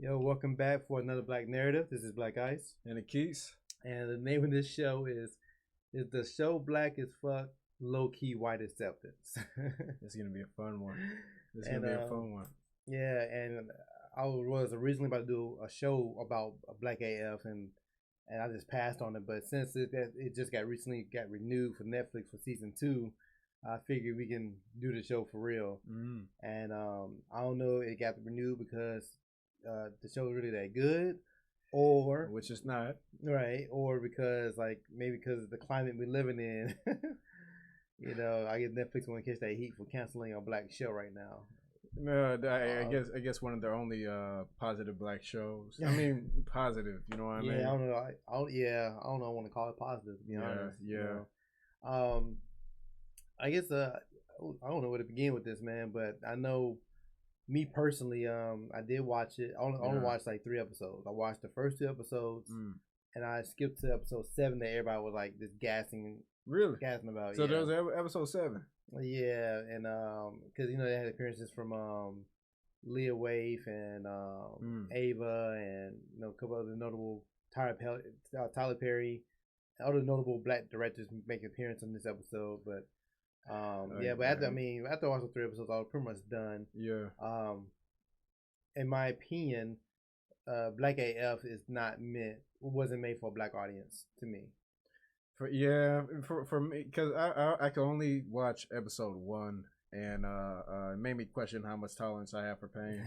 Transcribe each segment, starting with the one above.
Yo, welcome back for another Black Narrative. This is BlackIce, And Equis. and the name of this show is the show Black as Fuck, LowKey White Acceptance. It's gonna be a fun one. It's And, gonna be a fun one. Yeah, and I was originally about to do a show about BlackAF, and I just passed on it. But since it just recently got renewed for Netflix for season 2, I figured we can do the show for real. And I don't know if it got renewed because the show is really that good, or Which is not. right, or because maybe because of the climate we're living in. I guess Netflix want to catch that heat for canceling a black show right now. No, I guess one of their only positive black shows. I mean, positive. You know what I mean? Yeah, I don't know. I don't know. I want to call it positive. To be honest. Yeah. I guess I don't know where to begin with this, man. But I know, me personally, I did watch it. I only watched like 3 episodes. I watched the first 2 episodes, and I skipped to episode 7 that everybody was like just gassing about. So there was episode 7. Yeah, and because they had appearances from Leah Waithe and Ava, and a couple other notable Tyler Perry, other notable black directors make an appearance in this episode. But but after I watched the 3 episodes, I was pretty much done. Yeah. In my opinion, BlackAF wasn't made for a black audience to me. For me, because I can only watch episode 1, and it made me question how much tolerance I have for pain,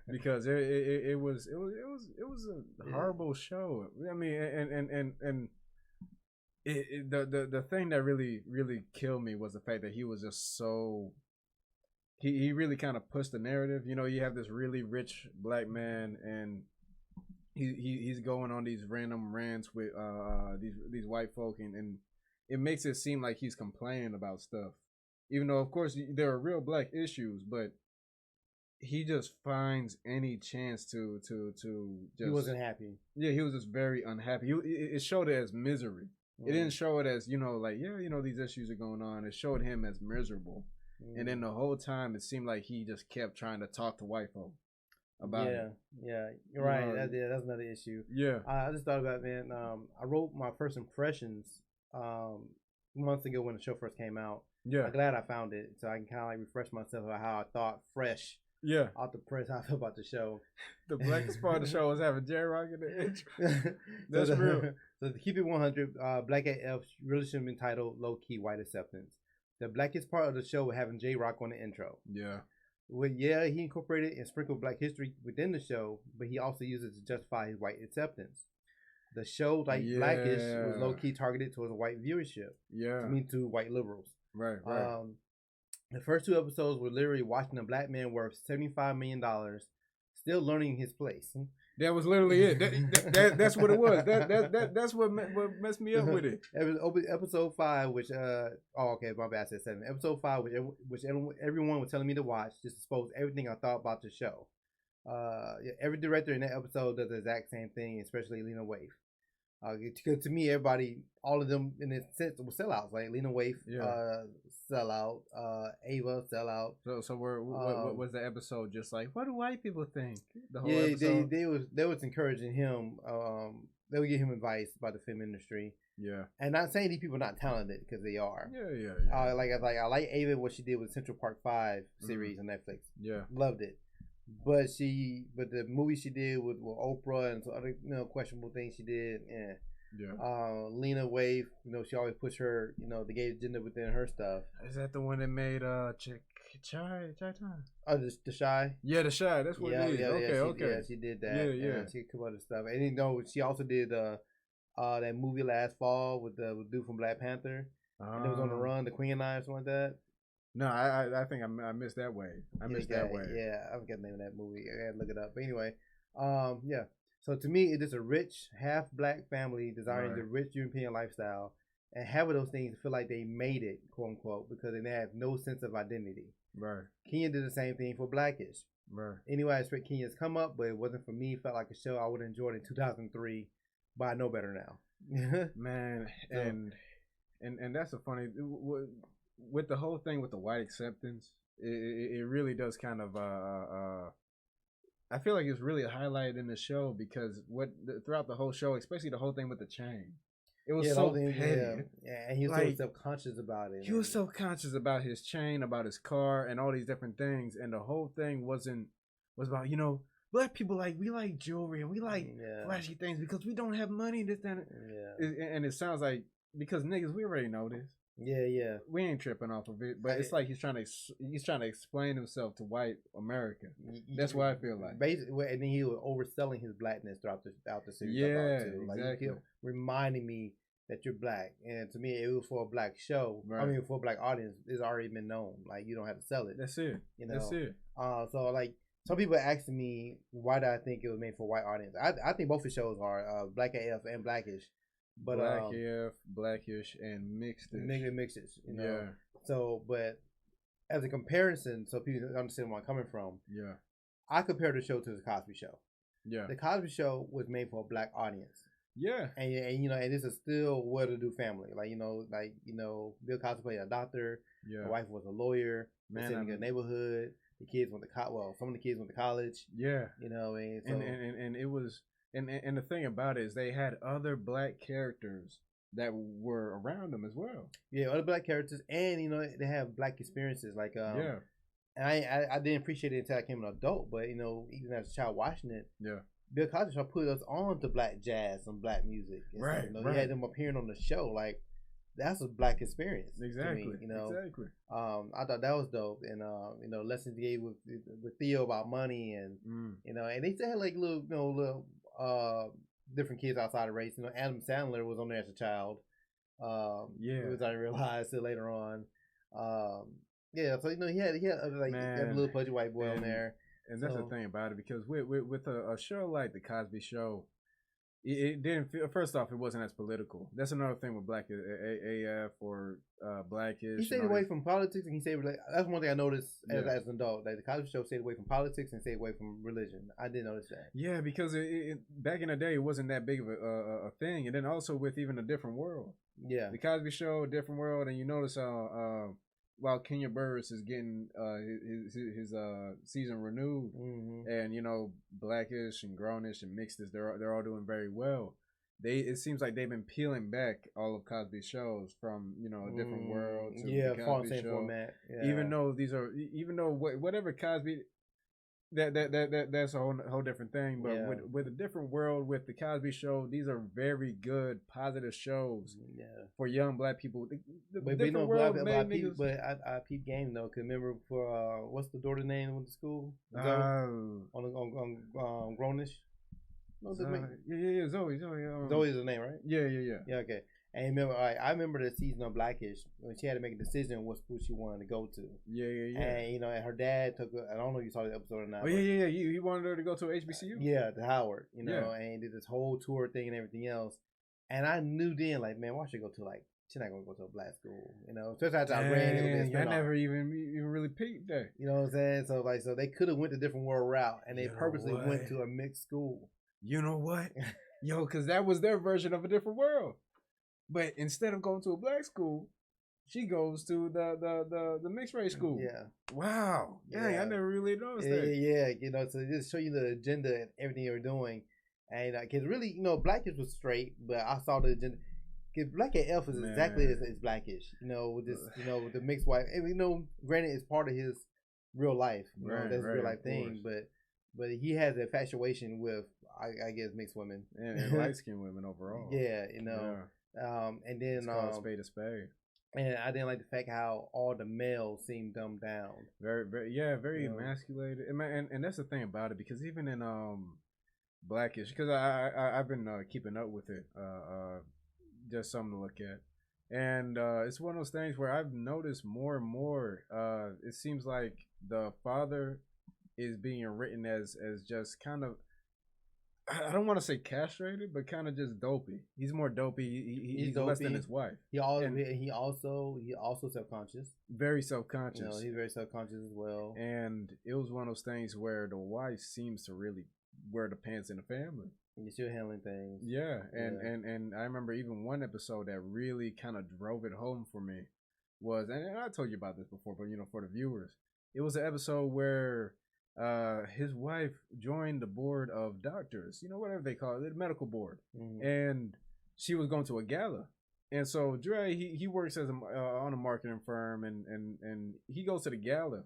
because it was a horrible show. I mean, and the thing that really killed me was the fact that he was just so. He really kind of pushed the narrative. You have this really rich black man, and he's going on these random rants with these white folk, and it makes it seem like he's complaining about stuff, even though of course there are real black issues, but he just finds any chance to just. He wasn't happy. Yeah, he was just very unhappy. It showed it as misery. It didn't show it as these issues are going on. It showed him as miserable. And then the whole time, it seemed like he just kept trying to talk to white folk about it. Yeah, you're right. That's another issue. Yeah. I just thought about it, man. I wrote my first impressions months ago when the show first came out. Yeah. I'm glad I found it, so I can kind of refresh myself about how I thought fresh. Yeah. Off the press, how I feel about the show. The blackest part of the show was having Jerry Rock in the intro. That's real. So to keep it 100, BlackAF really should have been titled LowKey White Acceptance. The blackest part of the show was having J Rock on the intro. Yeah. Well, yeah, he incorporated and sprinkled black history within the show, but he also used it to justify his white acceptance. The show, BlackIsh, was low-key targeted towards a white viewership. Yeah. To white liberals. Right. The first 2 episodes were literally watching a black man worth $75 million still learning his place. That was literally it. That's what it was. That's what messed me up with it. Episode 5, which my bad, I said 7. Episode 5, which everyone was telling me to watch, just exposed everything I thought about the show. Every director in that episode does the exact same thing, especially Lena Waithe. Because to me, all of them in a sense were sellouts. Like Lena Waithe, sellout. Ava, sellout. So what was the episode just like? What do white people think? The whole episode? they was encouraging him. They would give him advice about the film industry. Yeah. And not saying these people are not talented, because they are. Yeah. I like Ava, what she did with Central Park 5 series on Netflix. Yeah. Loved it. But the movie she did with Oprah and some other questionable things she did, Lena Waithe, she always pushed her the gay agenda within her stuff. Is that the one that made Chai Time? Oh, the Shy. Yeah, the Shy. That's what it is. Okay. Yeah, she did that. Yeah. She could come other stuff, and she also did that movie last fall with the dude from Black Panther, and it was on the run, the Queen and I, or something like that. No, I think I missed that way. I forget the name of that movie. I gotta look it up. But anyway, So to me, it is a rich, half black family desiring the rich European lifestyle, and having those things feel like they made it, quote unquote, because they have no sense of identity. Right. Kenya did the same thing for BlackIsh. Right. Anyway, I expect Kenya's come up, but it wasn't for me. It felt like a show I would have enjoyed in 2003, but I know better now. Man, and that's a funny. With the whole thing with the white acceptance, it really does kind of I feel like it's really highlighted in the show because throughout the whole show, especially the whole thing with the chain, it was so petty. Yeah, and he was so self-conscious about it. He was self-conscious about his chain, about his car, and all these different things. And the whole thing was about, you know, black people we like jewelry and we like flashy things because we don't have money. This, that, and it sounds like because niggas, we already know this. Yeah. We ain't tripping off of it, but it's like he's trying to explain himself to white America. That's what I feel like. Basically, and then he was overselling his blackness throughout the series. Yeah, exactly. Like, reminding me that you're black, and to me, it was for a black show. Right. I mean, for a black audience, it's already been known. Like, you don't have to sell it. That's it. You know. That's it. So like, some people asking me why do I think it was made for a white audience. I think both the shows are BlackAF and BlackIsh. But BlackAF, Blackish, and Mixed-ish, you know. Yeah. So, but as a comparison, so people understand where I'm coming from. Yeah. I compare the show to the Cosby Show. Yeah. The Cosby Show was made for a black audience. Yeah. And you know, and this is still well-to-do family. Like you know, Bill Cosby played a doctor. Yeah. The wife was a lawyer. Man, in a good neighborhood. The kids went to some of the kids went to college. Yeah. You know, and so, and it was. And the thing about it is they had other black characters that were around them as well. Yeah, other black characters, and you know they have black experiences. Like and I didn't appreciate it until I became an adult. But you know, even as a child watching it, Bill Cosby Show put us on to black jazz and black music. And right, so, you know, he had them appearing on the show. Like that's a black experience. Exactly. Me, you know, exactly. I thought that was dope, and you know, lessons he gave with Theo about money, and you know, and they still had like little different kids outside of race. You know, Adam Sandler was on there as a child. Which I realized till later on. So you know he had a little pudgy white boy on there. And that's the thing about it, because with a show like the Cosby Show, it didn't feel. First off, it wasn't as political. That's another thing with BlackAF or Blackish. He stayed away from politics, and that's one thing I noticed as an adult. Like the Cosby Show stayed away from politics and stayed away from religion. I didn't notice that. Yeah, because back in the day, it wasn't that big of a thing. And then also with even A Different World. Yeah, the Cosby Show, A Different World, and you notice while Kenya Barris is getting his season renewed, and you know, Blackish and Grownish and Mixed, they're all doing very well. It seems like they've been peeling back all of Cosby's shows from, you know, A Different World to the Cosby Show. Format. Yeah. Even though whatever Cosby. That's a whole different thing, but with A Different World, with the Cosby Show, these are very good, positive shows for young black people. But we know I peep game though. Cause remember for what's the daughter name went to school? On Grownish. No, Zoe. Zoe's the name, right? Yeah. Okay. And remember, I remember the season of Blackish when she had to make a decision what school she wanted to go to. Yeah. And you know, and her dad took her. I don't know if you saw the episode or not. Oh yeah. He wanted her to go to HBCU. Yeah, to Howard. You know, and did this whole tour thing and everything else. And I knew then, like, man, why should she go to she's not gonna go to a black school, you know. Especially after I ran a little bit. I never even really peeped that. You know what I'm saying? So they could have went a different world route, and they purposely went to a mixed school. You know what? Yo, because that was their version of A Different World. But instead of going to a black school, she goes to the mixed race school. Yeah. Wow. Dang, I never really noticed that. Yeah. You know, so just show you the agenda and everything they were doing. And because really, you know, Blackish was straight, but I saw the agenda. Because BlackAF is exactly as Blackish. You know, with this, you know, with the mixed wife. And you know, granted, it's part of his real life. You know, that's a real life thing. But he has an infatuation with, I guess, mixed women and light skinned women overall. Yeah, you know. And then it's called spade a spade. And I didn't like the fact how all the males seemed dumbed down. Very emasculated. And that's the thing about it, because even in Blackish, because I've been keeping up with it, just something to look at, and it's one of those things where I've noticed more and more. It seems like the father is being written as just kind of, I don't want to say castrated, but kind of just dopey. He's more dopey. He's dopey. Less than his wife. He also self-conscious. Very self-conscious. You know, he's very self-conscious as well. And it was one of those things where the wife seems to really wear the pants in the family. You're still handling things. Yeah, and I remember even one episode that really kind of drove it home for me was, and I told you about this before, but you know, for the viewers, it was an episode where his wife joined the board of doctors, whatever they call it, the medical board, and she was going to a gala. And so Dre, he works as on a marketing firm, and he goes to the gala,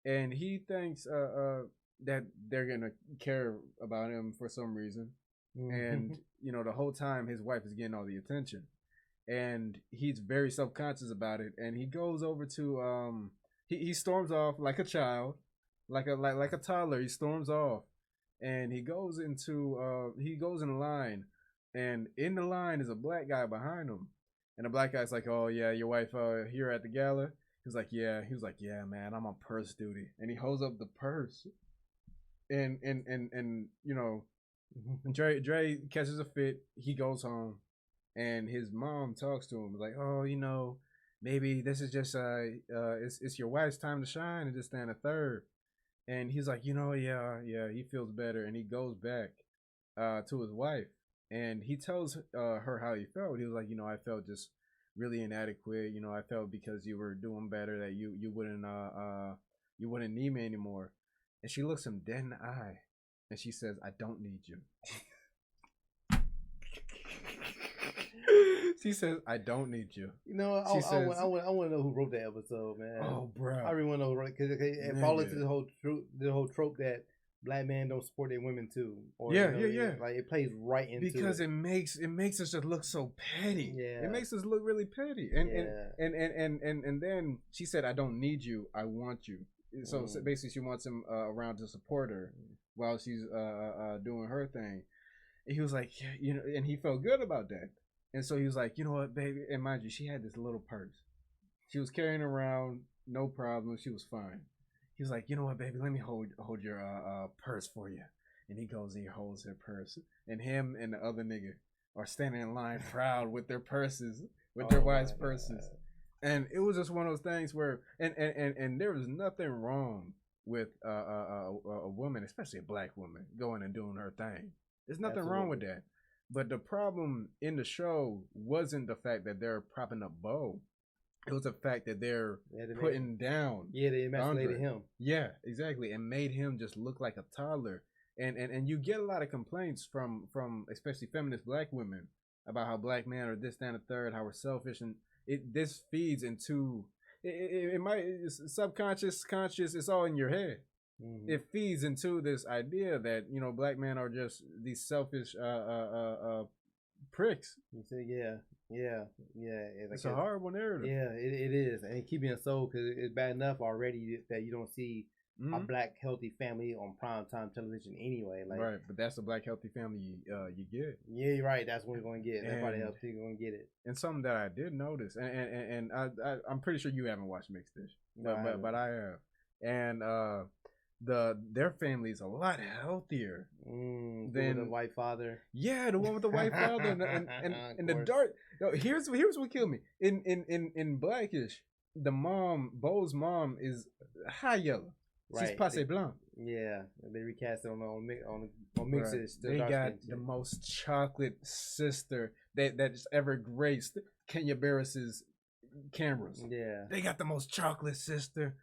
and he thinks that they're gonna care about him for some reason, and the whole time his wife is getting all the attention, and he's very self conscious about it, and he goes over to he storms off like a child, like a toddler. He storms off, and he goes in line, and in the line is a black guy behind him. And the black guy's like, "Oh yeah, your wife here at the gala?" He's like, "Yeah." He was like, "Yeah, man, I'm on purse duty." And he holds up the purse, and Dre catches a fit. He goes home, and his mom talks to him like, "Oh, maybe this is just it's your wife's time to shine, and just stand a third." And he's like, yeah, he feels better, and he goes back to his wife. And he tells her how he felt. He was like, I felt just really inadequate. I felt because you were doing better that you wouldn't need me anymore. And she looks him dead in the eye, and she says, "I don't need you." She says, "I don't need you." I want to know who wrote that episode, man. Oh, bro, I really want to know, because it falls into the whole trope that black men don't support their women too. Or, yeah. Like it plays right into because it makes us just look so petty. Yeah, it makes us look really petty. And then she said, "I don't need you. I want you." So basically, she wants him around to support her while she's doing her thing. And he was like, and he felt good about that. And so he was like, "You know what, baby?" And mind you, she had this little purse. She was carrying around, no problem. She was fine. He was like, "You know what, baby? Let me hold your purse for you." And he goes and he holds her purse. And him and the other nigga are standing in line proud with their purses, with their wives' purses. And it was just one of those things where, and there was nothing wrong with a woman, especially a black woman, going and doing her thing. There's nothing wrong with that. But the problem in the show wasn't the fact that they're propping up Bo. It was the fact that they're putting down. Yeah, they emasculated him. Yeah, exactly, and made him just look like a toddler. And you get a lot of complaints from especially feminist black women about how black men are this, that, and the third, how we're selfish, and this feeds into it might it's subconscious, conscious. It's all in your head. It feeds into this idea that black men are just these selfish pricks. You say, yeah. It's a horrible narrative. Yeah, it is, and it keeps being so, because it's bad enough already that you don't see a black healthy family on primetime television anyway. Like, right, but that's the black healthy family you get. Yeah, you're right. That's what we're gonna get. Everybody else is gonna get it. And something that I did notice, and I'm pretty sure you haven't watched Mixed Dish, but I have, and their family is a lot healthier than the white father. Yeah, the one with the white father and the dark. No, here's what killed me. In BlackIsh, the mom, Bo's mom, is high yellow. Right. She's passe blanc. Yeah, they recast it on Mixed Dish. They got the most chocolate sister that's ever graced Kenya Barris's cameras. Yeah, they got the most chocolate sister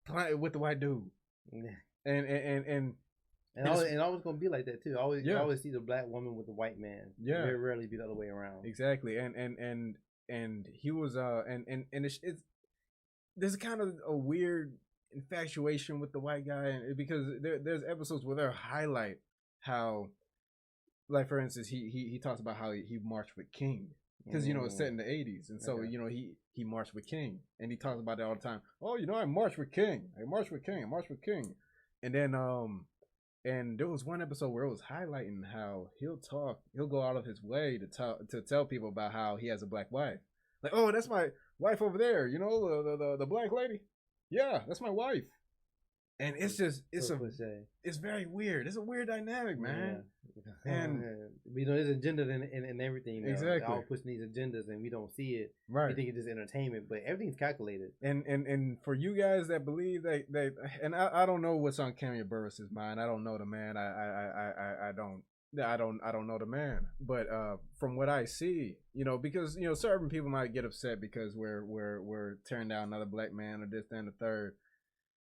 with the white dude. Yeah. And always gonna be like that too. You always see the black woman with the white man. Yeah, very rarely be the other way around. Exactly. And he was and it's there's kind of a weird infatuation with the white guy, because there's episodes where they highlight how, like for instance, he talks about how he marched with King, because it's set in the 80s, and so he marched with King, and he talks about that all the time. Oh, I marched with King. I marched with King. And then and there was one episode where it was highlighting how he'll go out of his way to tell people about how he has a black wife. Like, oh, that's my wife over there, the black lady. Yeah, that's my wife. And it's just it's very weird. It's a weird dynamic, man. Yeah. And there's agenda in everything. Exactly. They're all pushing these agendas, and we don't see it. Right. We think it's just entertainment, but everything's calculated. And for you guys that believe that and I don't know what's on Kenya Barris's mind. I don't know the man. I don't know the man. But from what I see, because certain people might get upset because we're tearing down another black man or this, that, and the third.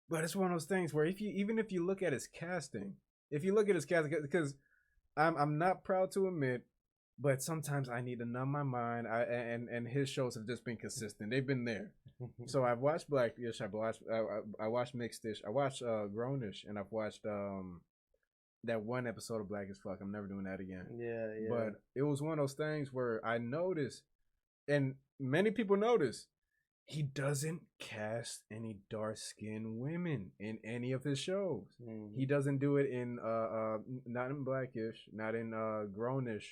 But it's one of those things where even if you look at his casting, because I'm not proud to admit, but sometimes I need to numb my mind. And his shows have just been consistent. They've been there. So I've watched BlackIsh. I watched Mixedish. I watched Grownish, and I've watched that one episode of Black as Fuck. I'm never doing that again. Yeah. But it was one of those things where I noticed, and many people notice, he doesn't cast any dark skinned women in any of his shows. He doesn't do it in not in BlackIsh, not in Grownish,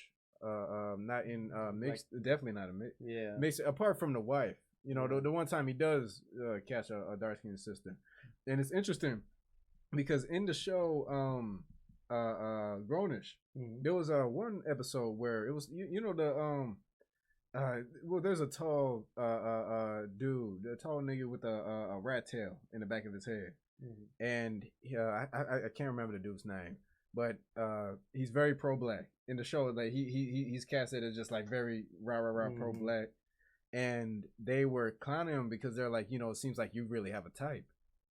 not in Mixed, definitely not in Mixed. Yeah. Mixed, apart from the wife. You know, the one time he does catch a dark skinned sister. And it's interesting because in the show Grownish, there was one episode where it was you know the well, there's a tall dude, a tall nigga with a rat tail in the back of his head, and I can't remember the dude's name, but he's very pro black in the show. Like he's casted as just like very rah pro black, and they were clowning him because they're like, you know, it seems like you really have a type.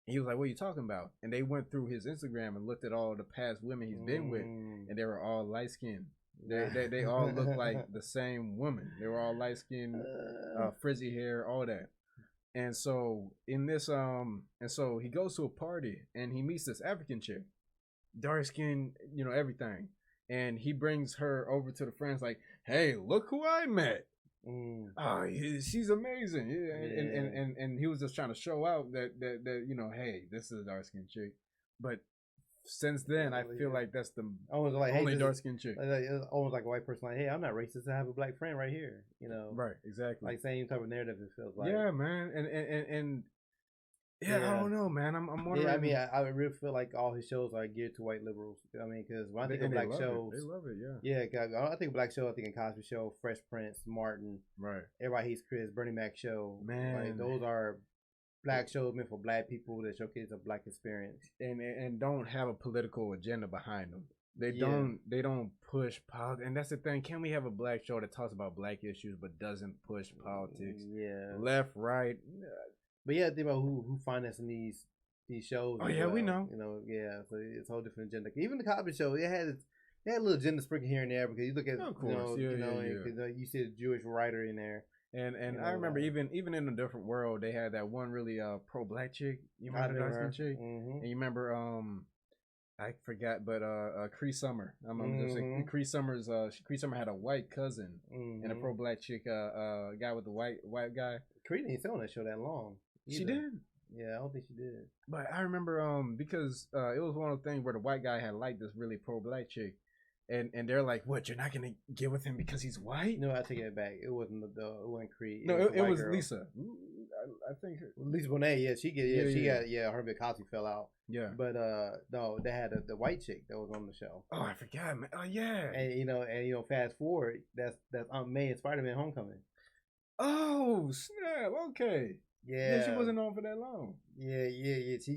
And he was like, what are you talking about? And they went through his Instagram and looked at all the past women he's been with, and they were all light skinned. They all look like the same woman. They were all light skinned, frizzy hair, all that. And so in this and so he goes to a party and he meets this African chick, dark skin, you know, everything. And he brings her over to the friends like, hey, look who I met. Oh, she's amazing. And he was just trying to show out that you know, hey, this is a dark skinned chick. But since then, I feel like that's the only dark skinned chick. It's almost like a white person, like, hey, I'm not racist. I have a black friend right here. You know, right? Exactly. Like same type of narrative. It feels like. Yeah, man, and I don't know, man. I'm wondering. Yeah, I mean, I really feel like all his shows are geared to white liberals. I mean, because when I think of black shows, they love it. Yeah. Yeah, I think of black show. I think of Cosby Show, Fresh Prince, Martin. Right. Everybody Hates Chris, Bernie Mac Show. Man, like, those are black shows meant for black people that showcase a black experience and don't have a political agenda behind them. They don't push politics, and that's the thing. Can we have a black show that talks about black issues but doesn't push politics? Yeah, left, right. But yeah, think about who financing these shows. Oh yeah, we know. You know, yeah. So it's a whole different agenda. Even the Cosby Show, it had a little agenda sprinkle here and there because you look at, of course, you see a Jewish writer in there. And I remember even in a different world, they had that one really pro black chick. You remember that dark chick? And you remember I forgot, but Cree Summer. I'm just saying, Cree Summer had a white cousin and a pro black chick, guy with the white guy. Cree didn't stay on that show that long. Either. She did. Yeah, I don't think she did. But I remember because it was one of the things where the white guy had liked this really pro black chick. And they're like, what? You're not gonna get with him because he's white? No, I take it back. It wasn't it wasn't Creed. No, it was Lisa. I think Lisa Bonet. Yeah, she got her and Cosby fell out. Yeah, but no, they had the white chick that was on the show. Oh, I forgot, man. Oh yeah. And fast forward, that's Aunt May in Spider-Man: Homecoming. Oh snap! Okay. Yeah, she wasn't on for that long. Yeah. Man, she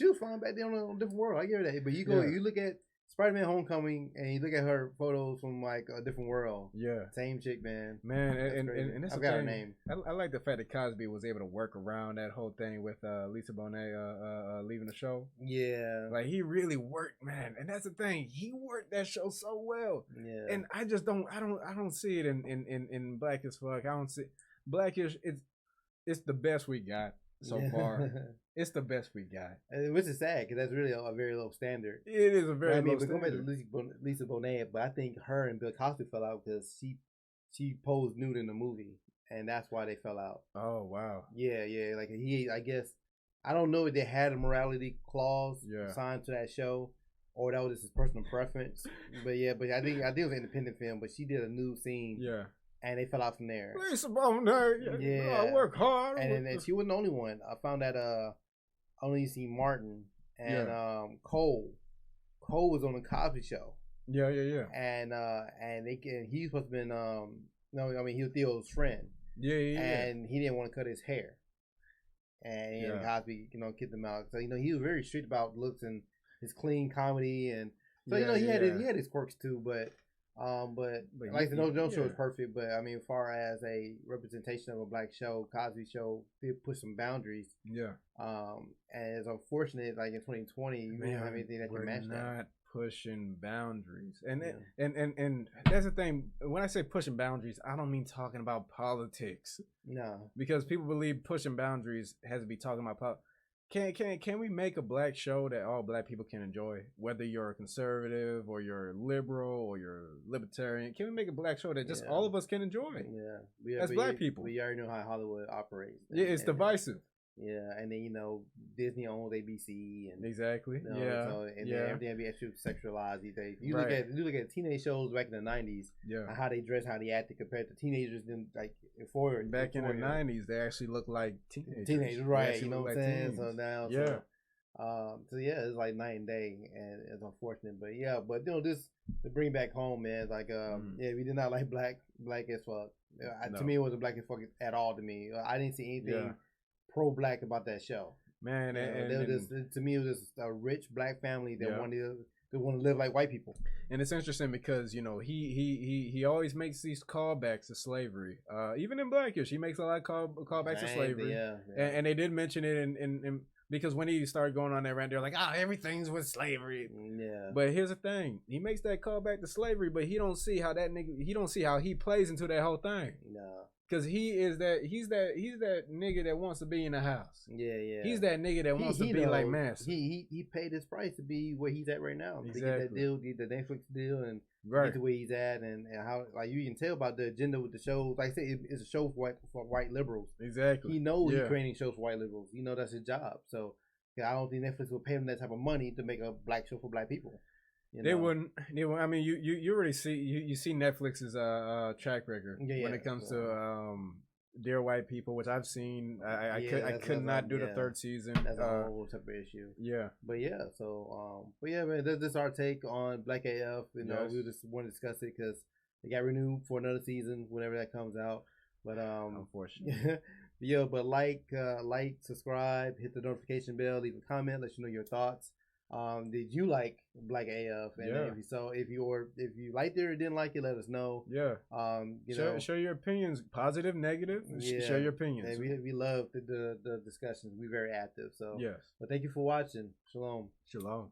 was flying back there on a different world. I give her that. But you look at Spider-Man: Homecoming, and you look at her photos from like a different world. Yeah, same chick, man. And I got her name. I like the fact that Cosby was able to work around that whole thing with Lisa Bonet leaving the show. Yeah, like he really worked, man. And that's the thing, he worked that show so well. Yeah, and I just don't see it in Black as Fuck. I don't see BlackIsh. It's the best we got so far. It's the best we got, which is sad because that's really a very low standard. It is a very low standard. But going back to Lisa Bonet, but I think her and Bill Cosby fell out because she posed nude in the movie, and that's why they fell out. Oh wow. Yeah. Like I guess I don't know if they had a morality clause signed to that show, or that was just his personal preference. But I think it was an independent film. But she did a nude scene. Yeah. And they fell out from there. Lisa Bonet, I work hard. And she wasn't the only one. I found that I only seen Martin and Cole. Cole was on the Cosby Show. Yeah. And he was supposed to been he was Theo's friend. Yeah. And he didn't want to cut his hair. And Cosby, kicked him out. So he was very strict about looks and his clean comedy, and so he had his quirks too. But But like the No Show is yeah. perfect. But I mean, as far as a representation of a black show, Cosby Show did push some boundaries. Yeah. And it's unfortunate, like in 2020, you don't have anything that can match that. We're not pushing boundaries, Yeah. and that's the thing. When I say pushing boundaries, I don't mean talking about politics. No, because people believe pushing boundaries has to be talking about politics. Can we make a black show that all black people can enjoy, whether you're a conservative or you're liberal or you're libertarian? Can we make a black show that just all of us can enjoy? Yeah, as black people. We already know how Hollywood operates. Yeah, it's divisive. Yeah, and then Disney owns ABC and exactly. Then everything be extra sexualized these days. You look at teenage shows back in the 90s. Yeah, how they dress, how they acted compared to teenagers in like back in the 90s, they actually looked like teenagers. Teenagers, right? You know what I'm saying? So now, it's like night and day, and it's unfortunate, but this to bring back home, man. It's like we did not like black as fuck. To me, it wasn't black as fuck at all. To me, I didn't see anything pro-black about that show, man. To me, it was just a rich black family that wanted to live like white people. And it's interesting because he always makes these callbacks to slavery. Even in BlackIce, he makes a lot of callbacks to slavery. And they did mention it in because when he started going on that rant, they're like, everything's with slavery. Yeah. But here's the thing: he makes that callback to slavery, but he don't see how he plays into that whole thing. No. Cause he's that nigga that wants to be in the house. Yeah. He's that nigga that wants to be like Master. He paid his price to be where he's at right now. Exactly. To get that deal, get the Netflix deal, and get to where he's at, and how like you can tell about the agenda with the show. Like I said, it's a show for white liberals. Exactly. He knows he's creating shows for white liberals. That's his job. So I don't think Netflix will pay him that type of money to make a black show for black people. They wouldn't. I mean, you already see you see Netflix's track record when it comes to Dear White People, which I've seen. I could not do the third season. That's a whole separate issue. Yeah, but man, that's our take on BlackAF. We just want to discuss it because they got renewed for another season whenever that comes out. But unfortunately. But like, subscribe, hit the notification bell, leave a comment, let you know your thoughts. Did you like BlackAF? And if you liked it or didn't like it, let us know. Yeah. Share your opinions, positive, negative. Share your opinions. And we love the discussions. We're very active. So yes. But thank you for watching. Shalom. Shalom.